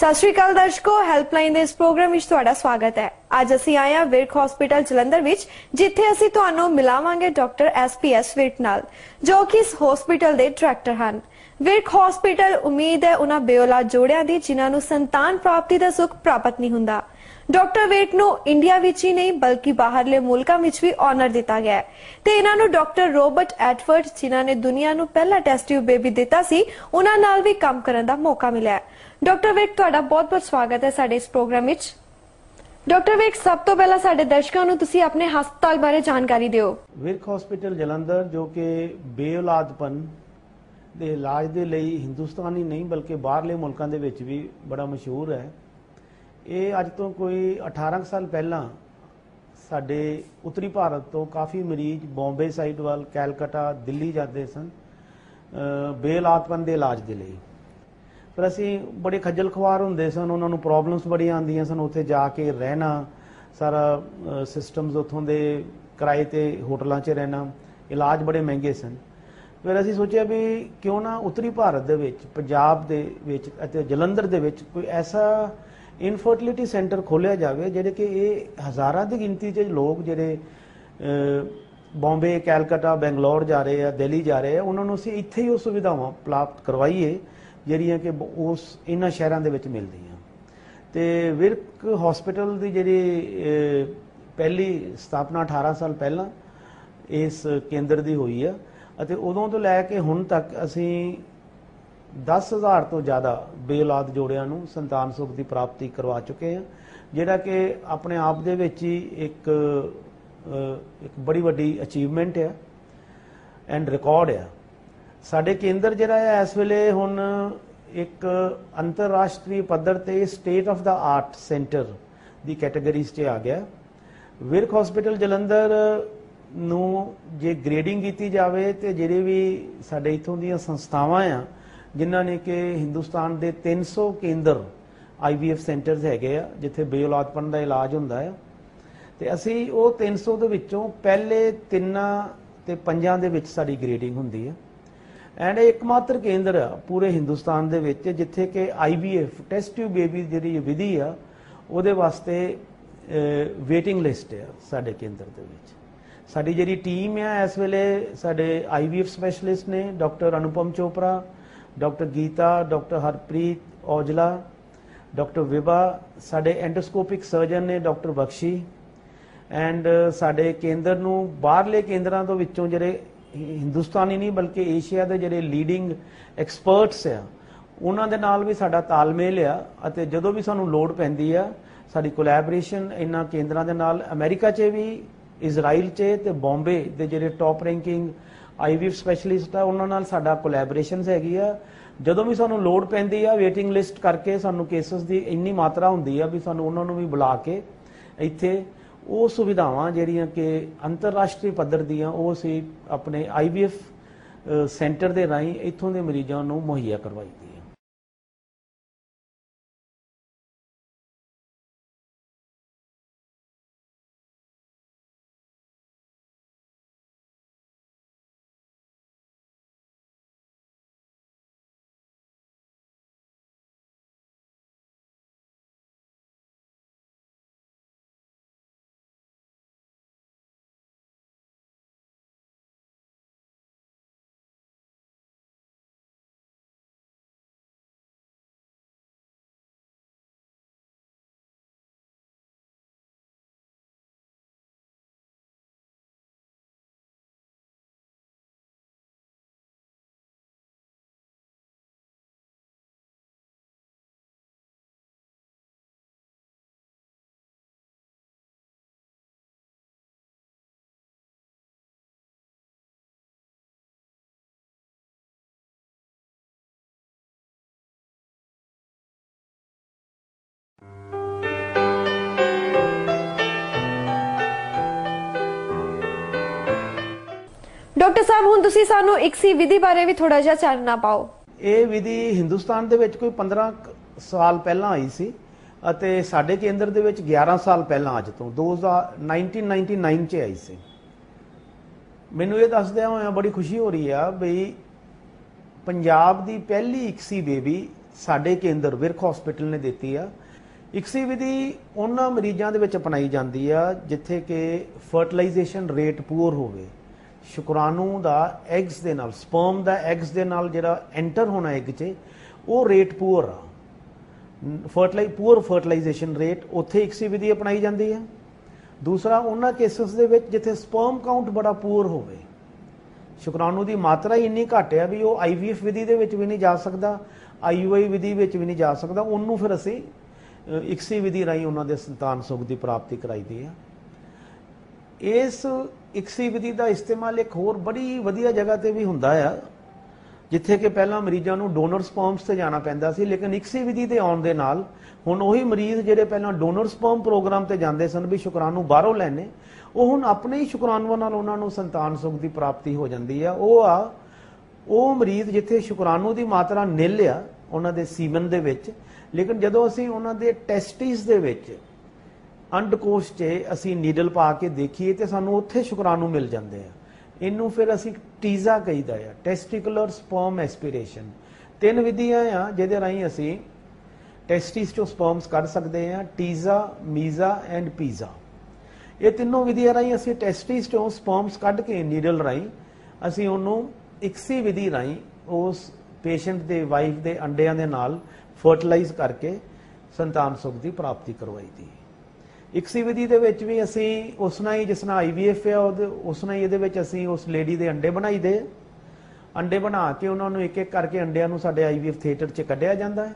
सत श्री अकाल दर्शकों, हैल्पलाइन दे इस प्रोग्राम विच तुहाडा स्वागत है। अज असीं आए हां विर्क हॉस्पिटल जलंधर विच, जिथे असीं तुहानूं मिलावांगे डॉक्टर SPS विर्क नाल, जो कि इस हॉस्पिटल दे डायरैक्टर हन। विर्क हॉस्पिटल उम्मीद है उन्हां बेऔलाद जोड़ियां दी जिन्हां नूं संतान प्राप्ति दा सुख प्राप्त नहीं हुंदा। डॉक्टर विर्क नूं इंडिया विच ही नहीं बल्कि बाहरले मुल्कां विच भी ऑनर दिता गया है ते इन्हां नूं डॉक्टर रॉबर्ट एडवर्ड जिन्हां ने दुनिया नूं पहला टेस्ट ट्यूब बेबी दिता सी, उन्हां नाल भी काम करन दा मौका मिलिया है। डॉक्टर विर्क तुहाडा बहुत बहुत स्वागत है साडे इस प्रोग्राम विच। डॉक्टर विर्क, सब तो पहला साडे दर्शकां नूं तुसीं अपने हस्पताल बारे जानकारी दिओ। विर्क हॉस्पिटल जलंधर जो कि बेऔलादपन ਦੇ ਇਲਾਜ ਦੇ ਲਈ ਹਿੰਦੁਸਤਾਨ ਹੀ ਨਹੀਂ ਬਲਕਿ ਬਾਹਰਲੇ ਮੁਲਕਾਂ ਦੇ ਵਿੱਚ ਵੀ ਬੜਾ ਮਸ਼ਹੂਰ ਹੈ। ਇਹ ਅੱਜ ਤੋਂ ਕੋਈ 18 ਸਾਲ ਪਹਿਲਾਂ ਸਾਡੇ ਉੱਤਰੀ ਭਾਰਤ ਤੋਂ ਕਾਫੀ ਮਰੀਜ਼ ਬੰਬੇ ਸਾਈਡ ਵੱਲ, ਕੈਲਕਟਾ, ਦਿੱਲੀ ਜਾਂਦੇ ਸਨ ਬੇਔਲਾਦਪਨ ਦੇ ਇਲਾਜ ਦੇ ਲਈ। ਪਰ ਅਸੀਂ ਬੜੇ ਖੱਜਲ ਖਵਾਰ ਹੁੰਦੇ ਸਨ, ਉਹਨਾਂ ਨੂੰ ਪ੍ਰੋਬਲਮਸ ਬੜੀਆਂ ਆਉਂਦੀਆਂ ਸਨ। ਉੱਥੇ ਜਾ ਕੇ ਰਹਿਣਾ, ਸਾਰਾ ਸਿਸਟਮਸ ਉੱਥੋਂ ਦੇ ਕਿਰਾਏ 'ਤੇ ਹੋਟਲਾਂ 'ਚ ਰਹਿਣਾ, ਇਲਾਜ ਬੜੇ ਮਹਿੰਗੇ ਸਨ। ਫਿਰ ਅਸੀਂ ਸੋਚਿਆ ਵੀ ਕਿਉਂ ਨਾ ਉੱਤਰੀ ਭਾਰਤ ਦੇ ਵਿੱਚ, ਪੰਜਾਬ ਦੇ ਵਿੱਚ ਅਤੇ ਜਲੰਧਰ ਦੇ ਵਿੱਚ ਕੋਈ ਐਸਾ ਇਨਫਰਟੀਲਿਟੀ ਸੈਂਟਰ ਖੋਲ੍ਹਿਆ ਜਾਵੇ ਜਿਹੜੇ ਕਿ ਇਹ ਹਜ਼ਾਰਾਂ ਦੀ ਗਿਣਤੀ 'ਚ ਲੋਕ ਜਿਹੜੇ ਬੰਬੇ, ਕੈਲਕਟਾ, ਬੈਂਗਲੌਰ ਜਾ ਰਹੇ ਆ, ਦਿੱਲੀ ਜਾ ਰਹੇ ਆ, ਉਹਨਾਂ ਨੂੰ ਅਸੀਂ ਇੱਥੇ ਹੀ ਉਹ ਸੁਵਿਧਾਵਾਂ ਪ੍ਰਾਪਤ ਕਰਵਾਈਏ ਜਿਹੜੀਆਂ ਕਿ ਉਸ ਇਹਨਾਂ ਸ਼ਹਿਰਾਂ ਦੇ ਵਿੱਚ ਮਿਲਦੀਆਂ। ਅਤੇ ਵਿਰਕ ਹੌਸਪੀਟਲ ਦੀ ਜਿਹੜੀ ਪਹਿਲੀ ਸਥਾਪਨਾ 18 ਸਾਲ ਪਹਿਲਾਂ ਇਸ ਕੇਂਦਰ ਦੀ ਹੋਈ ਆ ਅਤੇ ਉਦੋਂ ਤੋਂ ਲੈ ਕੇ ਹੁਣ ਤੱਕ ਅਸੀਂ 10,000 ਤੋਂ ਜ਼ਿਆਦਾ ਬੇਔਲਾਦ ਜੋੜਿਆਂ ਨੂੰ ਸੰਤਾਨ ਸੁੱਖ ਦੀ ਪ੍ਰਾਪਤੀ ਕਰਵਾ ਚੁੱਕੇ ਹਾਂ, ਜਿਹੜਾ ਕਿ ਆਪਣੇ ਆਪ ਦੇ ਵਿੱਚ ਹੀ ਇੱਕ ਬੜੀ ਵੱਡੀ ਅਚੀਵਮੈਂਟ ਹੈ ਐਂਡ ਰਿਕਾਰਡ ਆ। ਸਾਡੇ ਕੇਂਦਰ ਜਿਹੜਾ ਹੈ ਇਸ ਵੇਲੇ ਹੁਣ ਇੱਕ ਅੰਤਰਰਾਸ਼ਟਰੀ ਪੱਧਰ 'ਤੇ state of the art centre the categories 'ਚ ਆ ਗਿਆ। ਵਿਰਕ ਹੌਸਪੀਟਲ ਜਲੰਧਰ ਨੂੰ ਜੇ ਗ੍ਰੇਡਿੰਗ ਕੀਤੀ ਜਾਵੇ ਤੇ ਜਿਹੜੇ ਵੀ ਸਾਡੇ ਇੱਥੋਂ ਦੀਆਂ ਸੰਸਥਾਵਾਂ ਆ ਜਿਨ੍ਹਾਂ ਨੇ ਕਿ ਹਿੰਦੁਸਤਾਨ ਦੇ 300 ਕੇਂਦਰ IVF ਸੈਂਟਰਸ ਹੈਗੇ ਆ ਜਿੱਥੇ ਬੇਔਲਾਦਪਨ ਦਾ ਇਲਾਜ ਹੁੰਦਾ ਆ, ਤੇ ਅਸੀਂ ਉਹ 300 ਦੇ ਵਿੱਚੋਂ ਪਹਿਲੇ 3 ਤੇ 5 ਦੇ ਵਿੱਚ ਸਾਡੀ ਗ੍ਰੇਡਿੰਗ ਹੁੰਦੀ ਹੈ। ਐਂਡ ਇਹ ਇੱਕਮਾਤਰ ਕੇਂਦਰ ਆ ਪੂਰੇ ਹਿੰਦੁਸਤਾਨ ਦੇ ਵਿੱਚ ਜਿੱਥੇ ਕਿ IVF ਟੈਸਟ ਟਿਊਬ ਬੇਬੀ ਜਿਹੜੀ ਵਿਧੀ ਆ ਉਹਦੇ ਵਾਸਤੇ ਵੇਟਿੰਗ ਲਿਸਟ ਆ ਸਾਡੇ ਕੇਂਦਰ ਦੇ ਵਿੱਚ। ਸਾਡੀ ਜਿਹੜੀ ਟੀਮ ਆ ਇਸ ਵੇਲੇ ਸਾਡੇ IVF ਸਪੈਸ਼ਲਿਸਟ ਨੇ doctor Anupam Chopra, doctor Geeta, doctor Harpreet Aujla, doctor Vibha, ਸਾਡੇ ਐਂਡੋਸਕੋਪਿਕ ਸਰਜਨ ਨੇ ਡਾਕਟਰ ਬਖਸ਼ੀ, ਐਂਡ ਸਾਡੇ ਕੇਂਦਰ ਨੂੰ ਬਾਹਰਲੇ ਕੇਂਦਰਾਂ ਤੋਂ ਵਿੱਚੋਂ ਜਿਹੜੇ ਹਿੰਦੁਸਤਾਨੀ ਨਹੀਂ ਬਲਕਿ ਏਸ਼ੀਆ ਦੇ ਜਿਹੜੇ ਲੀਡਿੰਗ ਐਕਸਪਰਟਸ ਆ ਉਹਨਾਂ ਦੇ ਨਾਲ ਵੀ ਸਾਡਾ ਤਾਲਮੇਲ ਆ ਅਤੇ ਜਦੋਂ ਵੀ ਸਾਨੂੰ ਲੋੜ ਪੈਂਦੀ ਆ ਸਾਡੀ ਕੋਲੈਬੋਰੇਸ਼ਨ ਇਹਨਾਂ ਕੇਂਦਰਾਂ ਦੇ ਨਾਲ ਅਮਰੀਕਾ 'ਚ ਵੀ, ਇਜ਼ਰਾਈਲ 'ਚ ਤੇ ਬੰਬੇ ਦੇ ਜਿਹੜੇ ਟੌਪ ਰੈਂਕਿੰਗ IVF ਸਪੈਸ਼ਲਿਸਟ ਆ ਉਹਨਾਂ ਨਾਲ ਸਾਡਾ ਕੋਲੈਬੋਰੇਸ਼ਨਸ ਹੈਗੀ ਆ। ਜਦੋਂ ਵੀ ਸਾਨੂੰ ਲੋੜ ਪੈਂਦੀ ਆ ਵੇਟਿੰਗ ਲਿਸਟ ਕਰਕੇ ਸਾਨੂੰ ਕੇਸਸ ਦੀ ਇੰਨੀ ਮਾਤਰਾ ਹੁੰਦੀ ਆ ਵੀ ਸਾਨੂੰ ਉਹਨਾਂ ਨੂੰ ਵੀ ਬੁਲਾ ਕੇ ਇੱਥੇ ਉਹ ਸੁਵਿਧਾਵਾਂ ਜਿਹੜੀਆਂ ਕਿ ਅੰਤਰਰਾਸ਼ਟਰੀ ਪੱਧਰ ਦੀਆਂ ਉਹ ਅਸੀਂ ਆਪਣੇ IVF ਸੈਂਟਰ ਦੇ ਰਾਹੀਂ ਇੱਥੋਂ ਦੇ ਮਰੀਜ਼ਾਂ ਨੂੰ ਮੁਹੱਈਆ ਕਰਵਾਈ ਦੀ ਹੈ। डॉक्टर साहब, हुण तुसीं सानूं इक्सी विधि बारे भी थोड़ा जिहा चानना पाओ। ਇਹ ਵਿਧੀ ਹਿੰਦੁਸਤਾਨ ਦੇ ਵਿੱਚ ਕੋਈ 15 ਸਾਲ ਪਹਿਲਾਂ ਆਈ ਸੀ ਅਤੇ ਸਾਡੇ ਕੇਂਦਰ ਦੇ ਵਿੱਚ 11 ਸਾਲ ਪਹਿਲਾਂ ਅੱਜ ਤੋਂ 1999 'ਚ ਆਈ ਸੀ। ਮੈਨੂੰ ਇਹ ਦੱਸਦਿਆਂ ਹੋਇਆਂ ਬੜੀ ਖੁਸ਼ੀ ਹੋ ਰਹੀ ਆ ਬਈ ਪੰਜਾਬ ਦੀ ਪਹਿਲੀ ਇਕਸੀ ਬੇਬੀ ਸਾਡੇ ਕੇਂਦਰ ਵਿਰਕ ਹਸਪੀਟਲ ਨੇ ਦਿੱਤੀ ਆ। ਇਕਸੀ ਵਿਧੀ ਉਹਨਾਂ ਮਰੀਜ਼ਾਂ ਦੇ ਵਿੱਚ ਅਪਣਾਈ ਜਾਂਦੀ ਆ ਜਿੱਥੇ ਕਿ ਫਰਟੀਲਾਈਜੇਸ਼ਨ ਰੇਟ ਪੂਅਰ ਹੋਵੇ, ਸ਼ੁਕਰਾਣੂ ਦਾ ਐਗਸ ਦੇ ਨਾਲ, ਸਪਰਮ ਦਾ ਐਗਸ ਦੇ ਨਾਲ ਜਿਹੜਾ ਐਂਟਰ ਹੋਣਾ ਐਗ 'ਚ ਉਹ ਰੇਟ ਪੂਅਰ ਆ, ਪੂਅਰ ਫਰਟੀਲਾਈਜੇਸ਼ਨ ਰੇਟ, ਉੱਥੇ ਇਕਸੀ ਵਿਧੀ ਅਪਣਾਈ ਜਾਂਦੀ ਹੈ। ਦੂਸਰਾ ਉਹਨਾਂ ਕੇਸਿਸ ਦੇ ਵਿੱਚ ਜਿੱਥੇ ਸਪਰਮ ਕਾਊਂਟ ਬੜਾ ਪੂਅਰ ਹੋਵੇ, ਸ਼ੁਕਰਾਣੂ ਦੀ ਮਾਤਰਾ ਹੀ ਇੰਨੀ ਘੱਟ ਆ ਵੀ ਉਹ IVF ਵਿਧੀ ਦੇ ਵਿੱਚ ਵੀ ਨਹੀਂ ਜਾ ਸਕਦਾ, IUI ਵਿਧੀ ਵਿੱਚ ਵੀ ਨਹੀਂ ਜਾ ਸਕਦਾ, ਉਹਨੂੰ ਫਿਰ ਅਸੀਂ ਇਕਸੀ ਵਿਧੀ ਰਾਹੀਂ ਉਹਨਾਂ ਦੇ ਸੰਤਾਨ ਸੁਖ ਦੀ ਪ੍ਰਾਪਤੀ ਕਰਾਈਦੀ ਆ। ਇਸ ਇਕਸੀ ਵਿਧੀ ਦਾ ਇਸਤੇਮਾਲ ਇੱਕ ਹੋਰ ਬੜੀ ਵਧੀਆ ਜਗ੍ਹਾ ਤੇ ਵੀ ਹੁੰਦਾ ਆ ਜਿੱਥੇ ਕਿ ਪਹਿਲਾਂ ਮਰੀਜ਼ਾਂ ਨੂੰ ਡੋਨਰ ਸਪਰਮਸ ਤੇ ਜਾਣਾ ਪੈਂਦਾ ਸੀ, ਲੇਕਿਨ ਇਕਸੀ ਵਿਧੀ ਦੇ ਆਉਣ ਦੇ ਨਾਲ ਹੁਣ ਉਹੀ ਮਰੀਜ਼ ਜਿਹੜੇ ਪਹਿਲਾਂ ਡੋਨਰ ਸਪਰਮ ਪ੍ਰੋਗਰਾਮ ਤੇ ਜਾਂਦੇ ਸਨ ਵੀ ਸ਼ੁਕਰਾਣੂ ਬਾਹਰੋਂ ਲੈਣੇ, ਉਹ ਹੁਣ ਆਪਣੇ ਹੀ ਸ਼ੁਕਰਾਣੂਆਂ ਨਾਲ ਉਹਨਾਂ ਨੂੰ ਸੰਤਾਨ ਸੁਖ ਦੀ ਪ੍ਰਾਪਤੀ ਹੋ ਜਾਂਦੀ ਆ। ਉਹ ਮਰੀਜ਼ ਜਿੱਥੇ ਸ਼ੁਕਰਾਣੂ ਦੀ ਮਾਤਰਾ ਨਿਲ ਆ ਉਹਨਾਂ ਦੇ ਸੀਮਨ ਦੇ ਵਿੱਚ, ਲੇਕਿਨ ਜਦੋਂ ਅਸੀਂ ਉਹਨਾਂ ਦੇ ਟੈਸਟਿਸ ਦੇ ਵਿੱਚ ਅੰਡਕੋਸ਼ 'ਚ ਅਸੀਂ ਨੀਡਲ ਪਾ ਕੇ ਦੇਖੀਏ ਤੇ ਸਾਨੂੰ ਉੱਥੇ ਸ਼ੁਕਰਾਣੂ ਮਿਲ ਜਾਂਦੇ ਆ। ਇਹਨੂੰ ਫਿਰ ਅਸੀਂ ਟੀਜ਼ਾ ਕਹੀਦਾ ਆ, ਟੈਸਟੀਕੂਲਰ ਸਪਰਮ ਐਸਪੀਰੇਸ਼ਨ। 3 ਵਿਧੀਆਂ ਆ ਜਿਹਦੇ ਰਾਹੀਂ ਅਸੀਂ ਟੈਸਟਿਸ ਚੋਂ ਸਪਰਮਸ ਕੱਢ ਸਕਦੇ ਆ, ਟੀਜ਼ਾ, ਮੀਜ਼ਾ ਐਂਡ ਪੀਜ਼ਾ। ਇਹ ਤਿੰਨੋਂ ਵਿਧੀਆਂ ਰਾਹੀਂ ਅਸੀਂ ਟੈਸਟਿਸ ਚੋਂ ਸਪਰਮਸ ਕੱਢ ਕੇ ਨੀਡਲ ਰਾਹੀਂ ਅਸੀਂ ਉਹਨੂੰ ਇਕਸੀ ਵਿਧੀ ਰਾਹੀਂ ਉਸ ਪੇਸ਼ੈਂਟ ਦੇ ਵਾਈਫ ਦੇ ਅੰਡਿਆਂ ਦੇ ਨਾਲ ਫਰਟੀਲਾਈਜ਼ ਕਰਕੇ ਸੰਤਾਨ ਸੁਖ ਦੀ ਪ੍ਰਾਪਤੀ ਕਰਵਾਈ ਦੀ। ਇਕਸੀ ਵਿਧੀ ਦੇ ਵਿੱਚ ਵੀ ਅਸੀਂ ਉਸ ਨਾਲ ਹੀ, ਜਿਸ ਨਾਲ IVF ਆ ਉਸ ਨਾਲ ਹੀ ਇਹਦੇ ਵਿੱਚ ਅਸੀਂ ਉਸ ਲੇਡੀ ਦੇ ਅੰਡੇ ਬਣਾਈਦੇ, ਅੰਡੇ ਬਣਾ ਕੇ ਉਹਨਾਂ ਨੂੰ ਇੱਕ ਇੱਕ ਕਰਕੇ ਅੰਡਿਆਂ ਨੂੰ ਸਾਡੇ IVF ਥੀਏਟਰ 'ਚ ਕੱਢਿਆ ਜਾਂਦਾ ਹੈ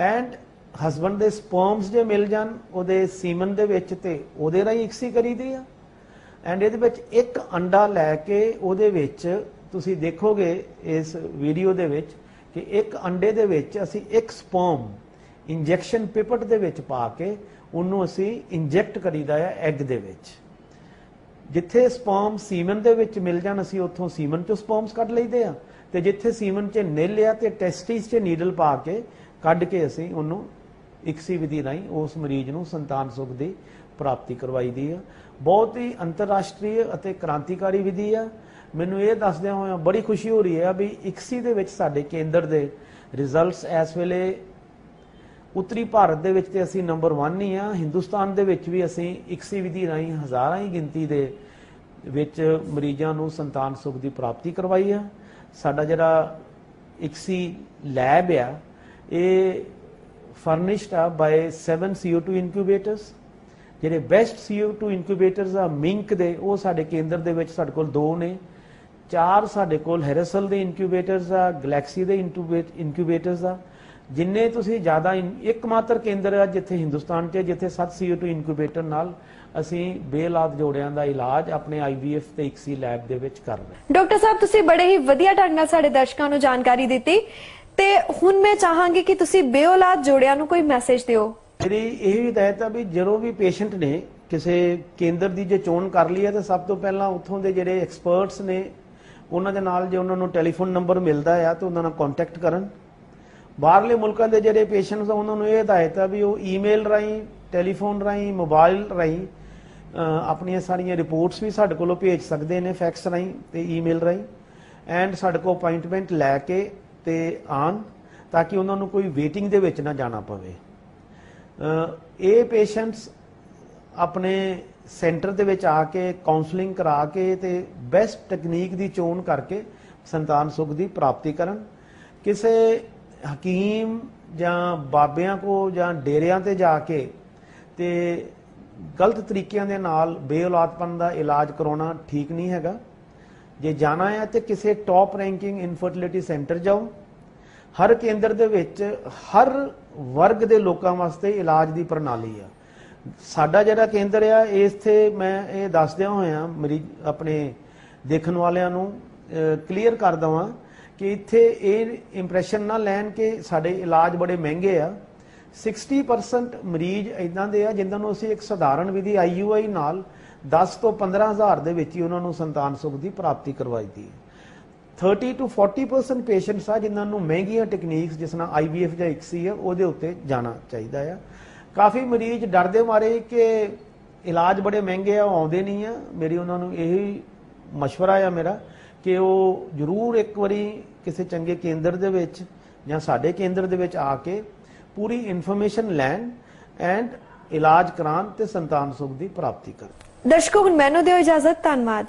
ਐਂਡ ਹਸਬੈਂਡ ਦੇ ਸਪਰਮਸ ਜੇ ਮਿਲ ਜਾਣ ਉਹਦੇ ਸੀਮਨ ਦੇ ਵਿੱਚ ਤੇ ਉਹਦੇ ਰਾਹੀਂ ਇਕਸੀ ਕਰੀਦੀ ਆ। ਐਂਡ ਇਹਦੇ ਵਿੱਚ ਇੱਕ ਅੰਡਾ ਲੈ ਕੇ ਉਹਦੇ ਵਿੱਚ ਤੁਸੀਂ ਦੇਖੋਗੇ ਇਸ ਵੀਡੀਓ ਦੇ ਵਿੱਚ ਕਿ ਇੱਕ ਅੰਡੇ ਦੇ ਵਿੱਚ ਅਸੀਂ ਇੱਕ ਸਪਰਮ ਇੰਜੈਕਸ਼ਨ ਪਿਪਟ ਦੇ ਵਿੱਚ ਪਾ ਕੇ ਉਹਨੂੰ ਅਸੀਂ ਇੰਜੈਕਟ ਕਰੀਦਾ ਆ ਐਗ ਦੇ ਵਿੱਚ। ਜਿੱਥੇ ਸਪਰਮ ਸੀਮਨ ਦੇ ਵਿੱਚ ਮਿਲ ਜਾਣ ਅਸੀਂ ਉੱਥੋਂ ਸੀਮਨ ਚੋਂ ਸਪਰਮਸ ਕੱਢ ਲਈਦੇ ਆ, ਤੇ ਜਿੱਥੇ ਸੀਮਨ 'ਚ ਨਿਲ ਆ ਤੇ ਟੈਸਟਿਸ 'ਚ ਨੀਡਲ ਪਾ ਕੇ ਕੱਢ ਕੇ ਅਸੀਂ ਉਹਨੂੰ ਇਕਸੀ ਵਿਧੀ ਰਾਹੀਂ ਉਸ ਮਰੀਜ਼ ਨੂੰ ਸੰਤਾਨ ਸੁਖ ਦੀ ਪ੍ਰਾਪਤੀ ਕਰਵਾਈ ਦੀ ਆ। ਬਹੁਤ ਹੀ ਅੰਤਰਰਾਸ਼ਟਰੀ ਅਤੇ ਕ੍ਰਾਂਤੀਕਾਰੀ ਵਿਧੀ ਆ। ਮੈਨੂੰ ਇਹ ਦੱਸਦਿਆਂ ਹੋਇਆਂ ਬੜੀ ਖੁਸ਼ੀ ਹੋ ਰਹੀ ਹੈ ਵੀ ਇਕਸੀ ਦੇ ਵਿੱਚ ਸਾਡੇ ਕੇਂਦਰ ਦੇ ਰਿਜ਼ਲਟਸ ਇਸ ਵੇਲੇ ਉੱਤਰੀ ਭਾਰਤ ਦੇ ਵਿੱਚ ਤੇ ਅਸੀਂ ਨੰਬਰ 1 ਹੀ ਆ। ਹਿੰਦੁਸਤਾਨ ਦੇ ਵਿੱਚ ਵੀ ਅਸੀਂ ਇਕਸੀ ਵਿਧੀ ਰਾਹੀਂ ਹਜ਼ਾਰਾਂ ਹੀ ਗਿਣਤੀ ਦੇ ਵਿੱਚ ਮਰੀਜ਼ਾਂ ਨੂੰ ਸੰਤਾਨ ਸੁਖ ਦੀ ਪ੍ਰਾਪਤੀ ਕਰਵਾਈ ਆ। ਸਾਡਾ ਜਿਹੜਾ ਇਕਸੀ ਲੈਬ ਆ ਇਹ ਫਰਨਿਸ਼ਡ ਆ ਬਾਈ 7 CO2 ਇਨਕਿਊਬੇਟਰਸ। ਜਿਹੜੇ ਬੈਸਟ CO2 ਇਨਕਿਊਬੇਟਰਸ ਆ ਮਿੰਕ ਦੇ, ਉਹ ਸਾਡੇ ਕੇਂਦਰ ਦੇ ਵਿੱਚ ਸਾਡੇ ਕੋਲ 2 ਨੇ। 4 ਸਾਡੇ ਕੋਲ ਹੈਰਸਲ ਦੇ ਇਨਕਿਊਬੇਟਰਸ ਆ, ਗਲੈਕਸੀ ਦੇ ਇਨਕਿਊਬੇਟਰਸ ਆ। ਜਿੰਨੇ ਤੁਸੀਂ ਜ਼ਿਆਦਾ ਇੱਕਮਾਤਰ ਕੇਂਦਰ ਆ ਜਿੱਥੇ ਹਿੰਦੁਸਤਾਨ 'ਚ ਜਿੱਥੇ 7 CO2 ਇਨਕਿਊਬੇਟਰ ਨਾਲ ਅਸੀਂ ਬੇਔਲਾਦ ਜੋੜਿਆਂ ਦਾ ਇਲਾਜ ਆਪਣੇ IVF ਤੇ ਇਕਸੀ ਲੈਬ ਦੇ ਵਿੱਚ ਕਰ ਰਹੇ। ਡਾਕਟਰ ਸਾਹਿਬ ਤੁਸੀਂ ਬੜੇ ਹੀ ਵਧੀਆ ਢੰਗ ਨਾਲ ਸਾਡੇ ਦਰਸ਼ਕਾਂ ਨੂੰ ਜਾਣਕਾਰੀ ਦਿੱਤੀ ਤੇ ਹੁਣ ਮੈਂ ਚਾਹਾਂਗੀ ਕਿ ਤੁਸੀਂ ਬੇਔਲਾਦ ਜੋੜਿਆਂ ਨੂੰ ਕੋਈ ਮੈਸੇਜ ਦਿਓ। ਮੇਰੀ ਇਹ ਵੀ ਹਦਾਇਤ ਆ ਵੀ ਜਦੋਂ ਵੀ ਪੇਸ਼ੈਂਟ ਨੇ ਕਿਸੇ ਕੇਂਦਰ ਦੀ ਜੇ ਚੋਣ ਕਰ ਲਈ ਹੈ ਤਾਂ ਸਭ ਤੋਂ ਪਹਿਲਾਂ ਉੱਥੋਂ ਦੇ ਜਿਹੜੇ ਐਕਸਪਰਟਸ ਨੇ ਉਹਨਾਂ ਦੇ ਨਾਲ ਜੇ ਉਹਨਾਂ ਨੂੰ ਟੈਲੀਫੋਨ ਨੰਬਰ ਮਿਲਦਾ ਆ ਤਾਂ ਉਹਨਾਂ ਨਾਲ ਕੰਟੈਕਟ ਕਰਨ। ਬਾਹਰਲੇ ਮੁਲਕਾਂ ਦੇ ਜਿਹੜੇ ਪੇਸ਼ੈਂਟਸ ਆ ਉਹਨਾਂ ਨੂੰ ਇਹ ਹਦਾਇਤ ਆ ਵੀ ਉਹ ਈਮੇਲ ਰਾਹੀਂ, ਟੈਲੀਫੋਨ ਰਾਹੀਂ, ਮੋਬਾਈਲ ਰਾਹੀਂ ਆਪਣੀਆਂ ਸਾਰੀਆਂ ਰਿਪੋਰਟਸ ਵੀ ਸਾਡੇ ਕੋਲੋਂ ਭੇਜ ਸਕਦੇ ਨੇ, ਫੈਕਸ ਰਾਹੀਂ ਤੇ ਈਮੇਲ ਰਾਹੀਂ। ਐਂਡ ਸਾਡੇ ਕੋਲ ਅਪਾਇੰਟਮੈਂਟ ਲੈ ਕੇ ਤੇ ਆਉਣ ਤਾਂ ਕਿ ਉਹਨਾਂ ਨੂੰ ਕੋਈ ਵੇਟਿੰਗ ਦੇ ਵਿੱਚ ਨਾ ਜਾਣਾ ਪਵੇ। ਇਹ ਪੇਸ਼ੈਂਟਸ ਆਪਣੇ ਸੈਂਟਰ ਦੇ ਵਿੱਚ ਆ ਕੇ ਕਾਉਂਸਲਿੰਗ ਕਰਾ ਕੇ ਤੇ ਬੈਸਟ ਟੈਕਨੀਕ ਦੀ ਚੋਣ ਕਰਕੇ ਸੰਤਾਨ ਸੁਖ ਦੀ ਪ੍ਰਾਪਤੀ ਕਰਨ। ਕਿਸੇ ਹਕੀਮ ਜਾਂ ਬਾਬਿਆਂ ਕੋ ਜਾਂ ਡੇਰਿਆਂ ਤੇ ਜਾ ਕੇ ਤੇ ਗਲਤ ਤਰੀਕਿਆਂ ਦੇ ਨਾਲ ਬੇਔਲਾਦਪਨ ਦਾ ਇਲਾਜ ਕਰਾਉਣਾ ਠੀਕ ਨਹੀਂ ਹੈਗਾ। ਜੇ ਜਾਣਾ ਹੈ ਤੇ ਕਿਸੇ ਟੌਪ ਰੈਂਕਿੰਗ ਇਨਫਰਟੀਲਿਟੀ ਸੈਂਟਰ ਜਾਓ। ਹਰ ਕੇਂਦਰ ਦੇ ਵਿੱਚ ਹਰ ਵਰਗ ਦੇ ਲੋਕਾਂ ਵਾਸਤੇ ਇਲਾਜ ਦੀ ਪ੍ਰਣਾਲੀ ਆ। ਸਾਡਾ ਜਿਹੜਾ ਕੇਂਦਰ ਆ ਇੱਥੇ ਮੈਂ ਇਹ ਦੱਸਦਿਆਂ ਹੋਇਆਂ ਮਰੀਜ਼ ਆਪਣੇ ਦੇਖਣ ਵਾਲਿਆਂ ਨੂੰ ਕਲੀਅਰ ਕਰ ਦਵਾਂ ਕਿ ਇੱਥੇ ਇਹ ਇੰਪ੍ਰੈਸ਼ਨ ਨਾ ਲੈਣ ਕਿ ਸਾਡੇ ਇਲਾਜ ਬੜੇ ਮਹਿੰਗੇ ਆ। 60% ਮਰੀਜ਼ ਇਦਾਂ ਦੇ ਆ ਜਿਨ੍ਹਾਂ ਨੂੰ ਅਸੀਂ ਇੱਕ ਸਧਾਰਨ ਵਿਧੀ IUI ਨਾਲ 10 ਤੋਂ 15 ਹਜ਼ਾਰ ਦੇ ਵਿੱਚ ਹੀ ਉਹਨਾਂ ਨੂੰ ਸੰਤਾਨ ਸੁਖ ਦੀ ਪ੍ਰਾਪਤੀ ਕਰਵਾਈ ਦੀ। 30 to 40% ਪੇਸ਼ੈਂਟਸ ਆ ਜਿਨ੍ਹਾਂ ਨੂੰ ਮਹਿੰਗੀਆਂ ਟੈਕਨੀਕਸ ਜਿਸ ਨਾਲ IVF ਜਾਂ ਇਕਸੀ ਆ ਉਹਦੇ ਉੱਤੇ ਜਾਣਾ ਚਾਹੀਦਾ ਆ। ਕਾਫੀ ਮਰੀਜ਼ ਡਰਦੇ ਮਾਰੇ ਕਿ ਇਲਾਜ ਬੜੇ ਮਹਿੰਗੇ ਆ, ਆਉਂਦੇ ਨਹੀਂ ਆ। ਮੇਰੀ ਉਹਨਾਂ ਨੂੰ ਇਹੀ ਮਸ਼ਵਰਾ ਆ ਮੇਰਾ ਕਿ ਉਹ ਜ਼ਰੂਰ ਇੱਕ ਵਾਰੀ ਕਿਸੇ ਚੰਗੇ ਕੇਂਦਰ ਦੇ ਵਿੱਚ ਜਾਂ ਸਾਡੇ ਕੇਂਦਰ ਦੇ ਵਿੱਚ ਆ ਕੇ ਪੂਰੀ ਇਨਫੋਰਮੇਸ਼ਨ ਲੈਣ ਐਂਡ ਇਲਾਜ ਕਰਾਉਣ ਤੇ ਸੰਤਾਨ ਸੁਖ ਦੀ ਪ੍ਰਾਪਤੀ ਕਰਨ। ਦਰਸ਼ਕੋ, ਹੁਣ ਮੈਨੂੰ ਦਿਓ ਇਜਾਜ਼ਤ। ਧੰਨਵਾਦ।